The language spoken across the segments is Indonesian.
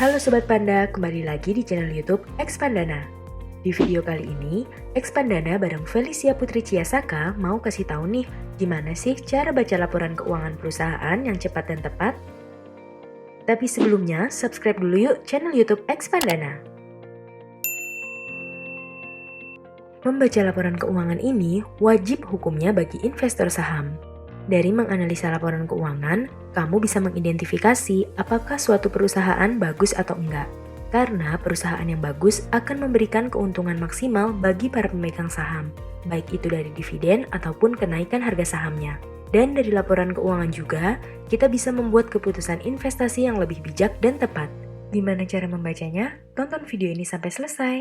Halo Sobat Panda, kembali lagi di channel YouTube Expandana. Di video kali ini, Expandana bareng Felicia Putri Ciasaka mau kasih tahu nih gimana sih cara baca laporan keuangan perusahaan yang cepat dan tepat. Tapi sebelumnya, subscribe dulu yuk channel YouTube Expandana. Membaca laporan keuangan ini wajib hukumnya bagi investor saham. Dari menganalisa laporan keuangan, kamu bisa mengidentifikasi apakah suatu perusahaan bagus atau enggak. Karena perusahaan yang bagus akan memberikan keuntungan maksimal bagi para pemegang saham, baik itu dari dividen ataupun kenaikan harga sahamnya. Dan dari laporan keuangan juga, kita bisa membuat keputusan investasi yang lebih bijak dan tepat. Gimana cara membacanya? Tonton video ini sampai selesai.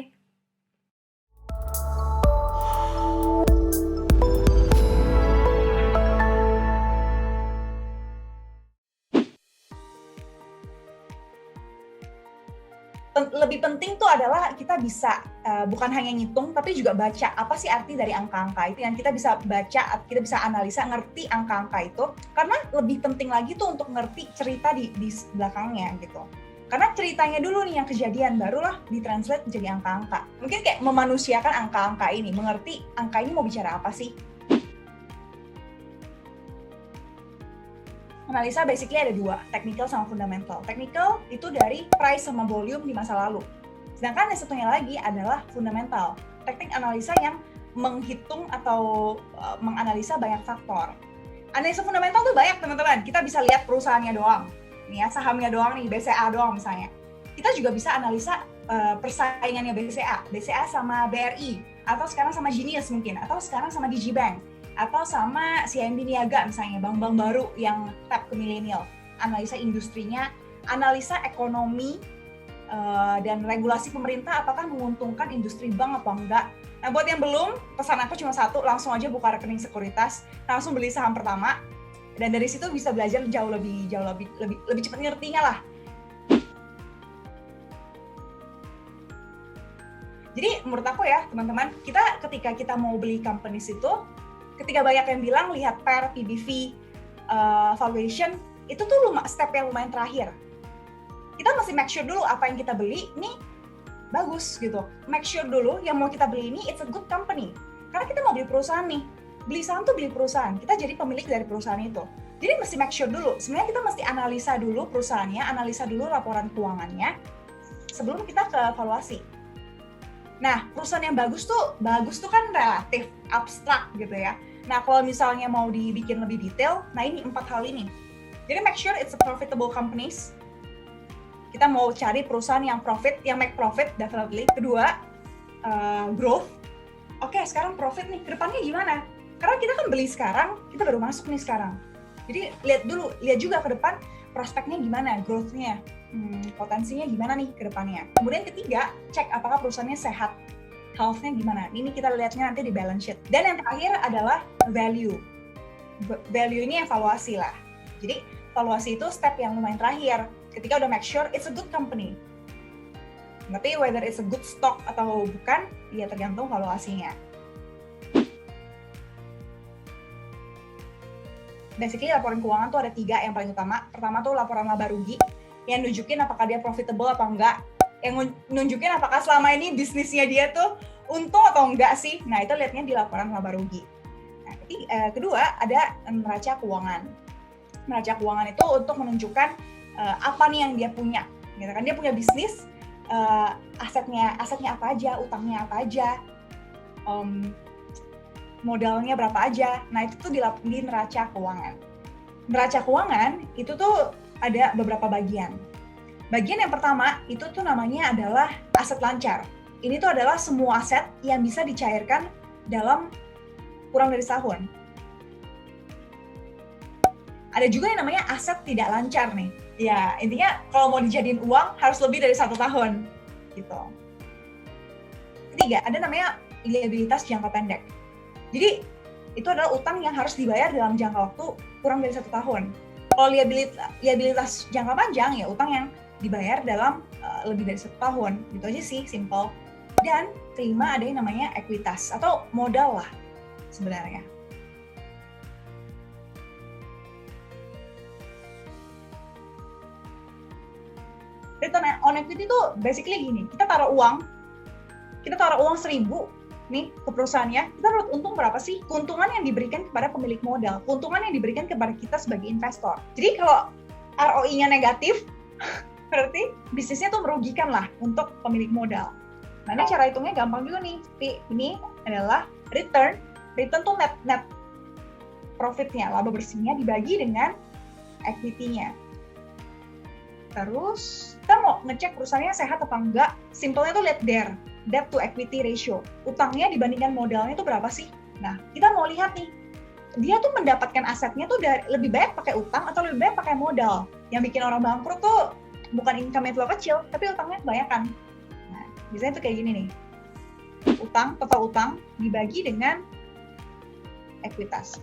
Lebih penting tuh adalah kita bisa bukan hanya ngitung tapi juga baca apa sih arti dari angka-angka itu, yang kita bisa baca, kita bisa analisa, ngerti angka-angka itu, karena lebih penting lagi tuh untuk ngerti cerita di belakangnya gitu. Karena ceritanya dulu nih yang kejadian, barulah ditranslate jadi angka-angka. Mungkin kayak memanusiakan angka-angka ini, mengerti angka ini mau bicara apa sih. Analisa basically ada dua, technical sama fundamental. Technical itu dari price sama volume di masa lalu. Sedangkan yang satunya lagi adalah fundamental, teknik analisa yang menghitung atau menganalisa banyak faktor. Analisa fundamental tuh banyak teman-teman, kita bisa lihat perusahaannya doang, nih ya, sahamnya doang nih, BCA doang misalnya. Kita juga bisa analisa persaingannya BCA sama BRI, atau sekarang sama Genius mungkin, atau sekarang sama Digibank, atau sama CIMB Niaga misalnya, bank-bank baru yang tap ke milenial. Analisa industrinya, analisa ekonomi, dan regulasi pemerintah apakah menguntungkan industri bank apa enggak. Nah buat yang belum, pesan aku cuma satu, langsung aja buka rekening sekuritas, langsung beli saham pertama, dan dari situ bisa belajar jauh lebih cepat ngertinya lah. Jadi menurut aku ya teman-teman, ketika kita mau beli companies itu, ketika banyak yang bilang lihat PER, PBV, valuation, itu tuh step yang lumayan terakhir. Kita mesti make sure dulu apa yang kita beli ini bagus gitu. Make sure dulu yang mau kita beli ini it's a good company. Karena kita mau beli perusahaan nih. Beli saham tuh beli perusahaan. Kita jadi pemilik dari perusahaan itu. Jadi mesti make sure dulu. Sebenarnya kita mesti analisa dulu perusahaannya, analisa dulu laporan keuangannya sebelum kita ke evaluasi. Nah, perusahaan yang bagus tuh kan relatif, abstrak gitu ya. Nah, kalau misalnya mau dibikin lebih detail, nah ini 4 hal ini. Jadi make sure it's a profitable companies. Kita mau cari perusahaan yang make profit definitely. Kedua, growth. Oke, sekarang profit nih, kedepannya gimana? Karena kita kan beli sekarang, kita baru masuk nih sekarang. Jadi lihat juga ke depan prospeknya gimana, growth-nya, potensinya gimana nih ke depannya. Kemudian ketiga, cek apakah perusahaannya sehat, health-nya gimana. Ini kita lihatnya nanti di balance sheet. Dan yang terakhir adalah value. Value ini evaluasi lah. Jadi evaluasi itu step yang lumayan terakhir. Ketika udah make sure it's a good company. Tapi whether it's a good stock atau bukan, ya tergantung valuasinya. Basically laporan keuangan tuh ada 3 yang paling utama. Pertama tuh laporan laba rugi, yang nunjukin apakah dia profitable apa enggak. Yang nunjukin apakah selama ini bisnisnya dia tuh untung atau enggak sih. Nah itu lihatnya di laporan laba rugi. Nah, kedua ada neraca keuangan. Neraca keuangan itu untuk menunjukkan apa nih yang dia punya. Gitu kan, dia punya bisnis, asetnya apa aja, utangnya apa aja, modalnya berapa aja. Nah itu tuh di neraca keuangan. Neraca keuangan itu tuh ada beberapa bagian. Bagian yang pertama itu tuh namanya adalah aset lancar. Ini tuh adalah semua aset yang bisa dicairkan dalam kurang dari setahun. Ada juga yang namanya aset tidak lancar nih. Ya intinya kalau mau dijadiin uang harus lebih dari 1 tahun gitu. Ketiga, ada namanya liabilitas jangka pendek. Jadi itu adalah utang yang harus dibayar dalam jangka waktu kurang dari 1 tahun. Kalau liabilitas jangka panjang ya utang yang dibayar dalam lebih dari 1 tahun. Gitu aja sih, simple. Dan kelima ada yang namanya ekuitas atau modal lah sebenarnya. return on equity tuh basically gini, kita taruh uang 1.000 nih ke perusahaannya, kita dapat untung berapa sih? Keuntungan yang diberikan kepada pemilik modal, keuntungan yang diberikan kepada kita sebagai investor. Jadi kalau ROI-nya negatif, berarti bisnisnya tuh merugikan lah untuk pemilik modal. Nah, ini cara hitungnya gampang juga nih. Ini adalah return tuh net profitnya, laba bersihnya dibagi dengan equity-nya. Terus kita mau ngecek perusahaannya sehat apa enggak, simpelnya tuh lihat debt to equity ratio. Utangnya dibandingkan modalnya tuh berapa sih? Nah, kita mau lihat nih, dia tuh mendapatkan asetnya tuh lebih banyak pakai utang atau lebih banyak pakai modal. Yang bikin orang bangkrut tuh bukan income flow kecil, tapi utangnya kebanyakan. Nah, biasanya tuh kayak gini nih. Total utang dibagi dengan ekuitas.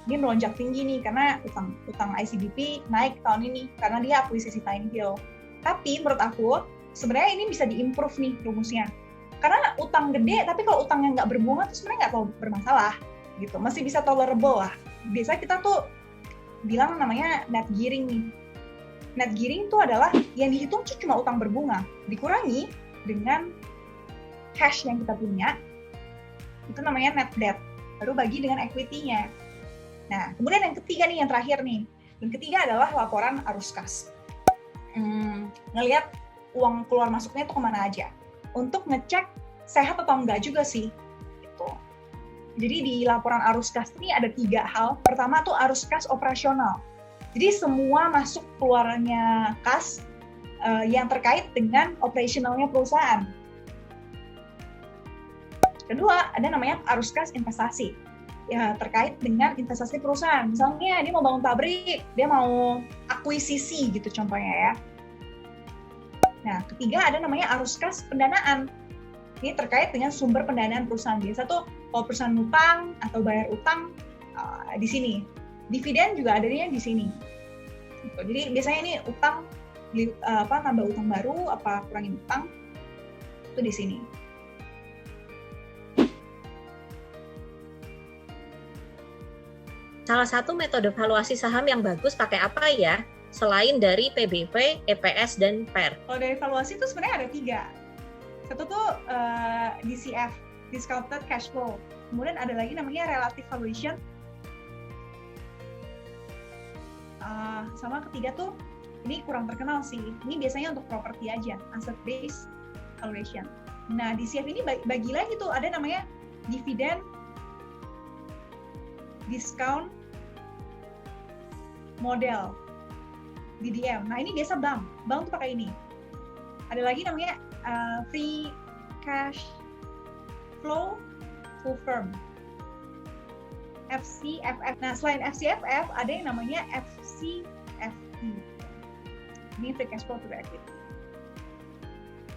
Ini melonjak tinggi nih karena utang ICBP naik tahun ini karena dia akuisisi Pinehill. Tapi menurut aku sebenarnya ini bisa diimprove nih rumusnya. Karena utang gede tapi kalau utangnya nggak berbunga tuh sebenarnya nggak terlalu bermasalah gitu, masih bisa tolerable lah. Biasa kita tuh bilang namanya net gearing nih. Net gearing itu adalah yang dihitung cuma utang berbunga dikurangi dengan cash yang kita punya, itu namanya net debt, baru bagi dengan equity-nya. Nah, kemudian yang ketiga nih, yang terakhir nih. Yang ketiga adalah laporan arus kas. Ngelihat uang keluar masuknya itu kemana aja. Untuk ngecek sehat atau enggak juga sih. Gitu. Jadi di laporan arus kas ini ada 3 hal. Pertama tuh arus kas operasional. Jadi semua masuk keluarnya kas yang terkait dengan operasionalnya perusahaan. Kedua, ada namanya arus kas investasi. Ya, terkait dengan investasi perusahaan. Misalnya dia mau bangun pabrik, dia mau akuisisi gitu contohnya ya. Nah, ketiga ada namanya arus kas pendanaan. Ini terkait dengan sumber pendanaan perusahaan. Biasa tuh kalau perusahaan utang atau bayar utang di sini. Dividen juga adanya di sini. Jadi biasanya ini utang tambah utang baru apa kurangin utang itu di sini. Salah satu metode valuasi saham yang bagus pakai apa ya? Selain dari PBV, EPS, dan PER. Kalau dari valuasi itu sebenarnya ada 3. Satu tuh DCF, Discounted Cash Flow. Kemudian ada lagi namanya Relative Valuation. Sama ketiga tuh, ini kurang terkenal sih. Ini biasanya untuk properti aja, Asset Based Valuation. Nah, DCF ini bagi lagi tuh, ada namanya Dividend Discount Model, DDM. Nah, ini biasa bank tuh pakai ini. Ada lagi namanya Free Cash Flow Full Firm, FCFF. Nah, selain FCFF ada yang namanya FCFE. Ini Free Cash Flow to Equity.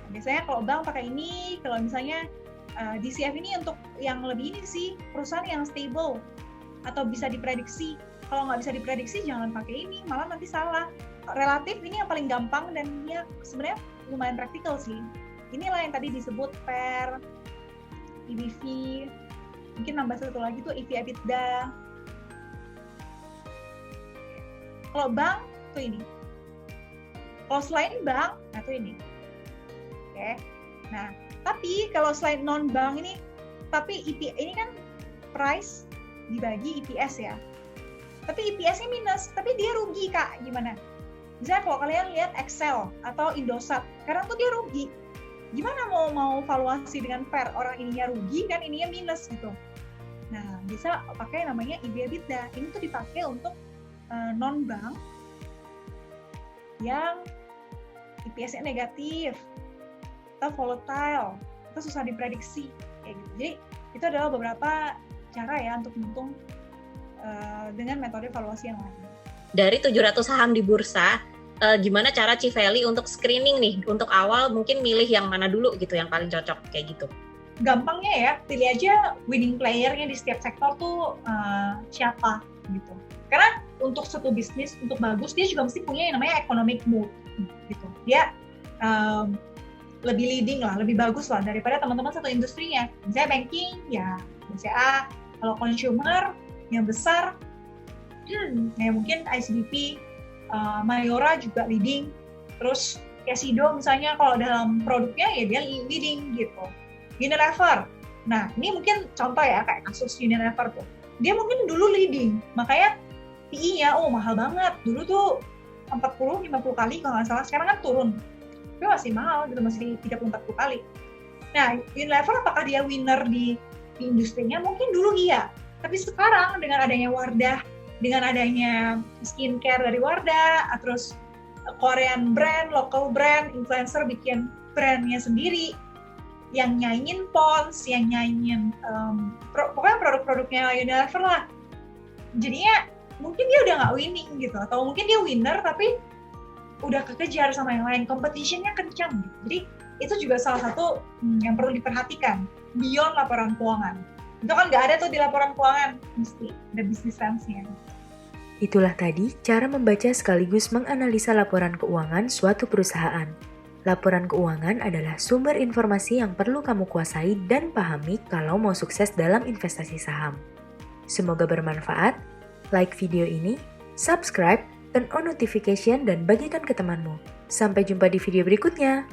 Nah, biasanya kalau bank pakai ini, kalau misalnya DCF ini untuk yang lebih ini sih, perusahaan yang stable atau bisa diprediksi. Kalau nggak bisa diprediksi jangan pakai ini, malah nanti salah. Relatif ini yang paling gampang dan dia sebenarnya lumayan praktikal sih. Inilah yang tadi disebut PER, EBV, mungkin nambah satu lagi tuh EV/EBITDA. Kalau bank tuh ini. Kalau selain bank, nah tuh ini. Oke. Nah, tapi kalau selain non bank ini, tapi ini kan price dibagi EPS ya. Tapi EPS-nya minus, tapi dia rugi Kak, gimana? Misalnya kalau kalian lihat Excel atau Indosat, sekarang tuh dia rugi. Gimana mau valuasi dengan PER? Orang ininya rugi kan ininya minus gitu. Nah, bisa pakai namanya EV/EBITDA. Ini tuh dipakai untuk non-bank yang EPS-nya negatif atau volatile, itu susah diprediksi kayak gitu. Jadi itu adalah beberapa cara ya untuk menghitung dengan metode valuasi yang lain. Dari 700 saham di bursa, gimana cara Civeli untuk screening nih? Untuk awal mungkin milih yang mana dulu gitu yang paling cocok kayak gitu? Gampangnya ya, pilih aja winning player-nya di setiap sektor tuh siapa gitu. Karena untuk satu bisnis, untuk bagus, dia juga mesti punya yang namanya economic mood gitu. Dia lebih leading lah, lebih bagus lah daripada teman-teman satu industrinya. Misalnya banking, ya BCA. Kalau consumer yang besar, ya mungkin ICBP. Mayora juga leading, terus Kesido misalnya kalau dalam produknya ya dia leading gitu. Unilever, nah ini mungkin contoh ya kayak kasus Unilever tuh, dia mungkin dulu leading, makanya PE-nya mahal banget, dulu tuh 40-50 kali kalau nggak salah, sekarang kan turun, tapi masih mahal gitu, masih 30-40 kali. Nah Unilever apakah dia winner di industrinya? Mungkin dulu iya, tapi sekarang dengan adanya Wardah, dengan adanya skincare dari Wardah, terus Korean brand, local brand, influencer bikin brandnya sendiri, yang nyanyiin Pond's, yang nyanyiin pokoknya produk-produknya Unilever lah. Jadinya mungkin dia udah nggak winning gitu, atau mungkin dia winner tapi udah kekejar sama yang lain, competition-nya kencang gitu. Jadi itu juga salah satu yang perlu diperhatikan beyond laporan keuangan. Itu kan nggak ada tuh di laporan keuangan, mesti ada business sense-nya. Itulah tadi cara membaca sekaligus menganalisa laporan keuangan suatu perusahaan. Laporan keuangan adalah sumber informasi yang perlu kamu kuasai dan pahami kalau mau sukses dalam investasi saham. Semoga bermanfaat. Like video ini, subscribe, turn on notification, dan bagikan ke temanmu. Sampai jumpa di video berikutnya.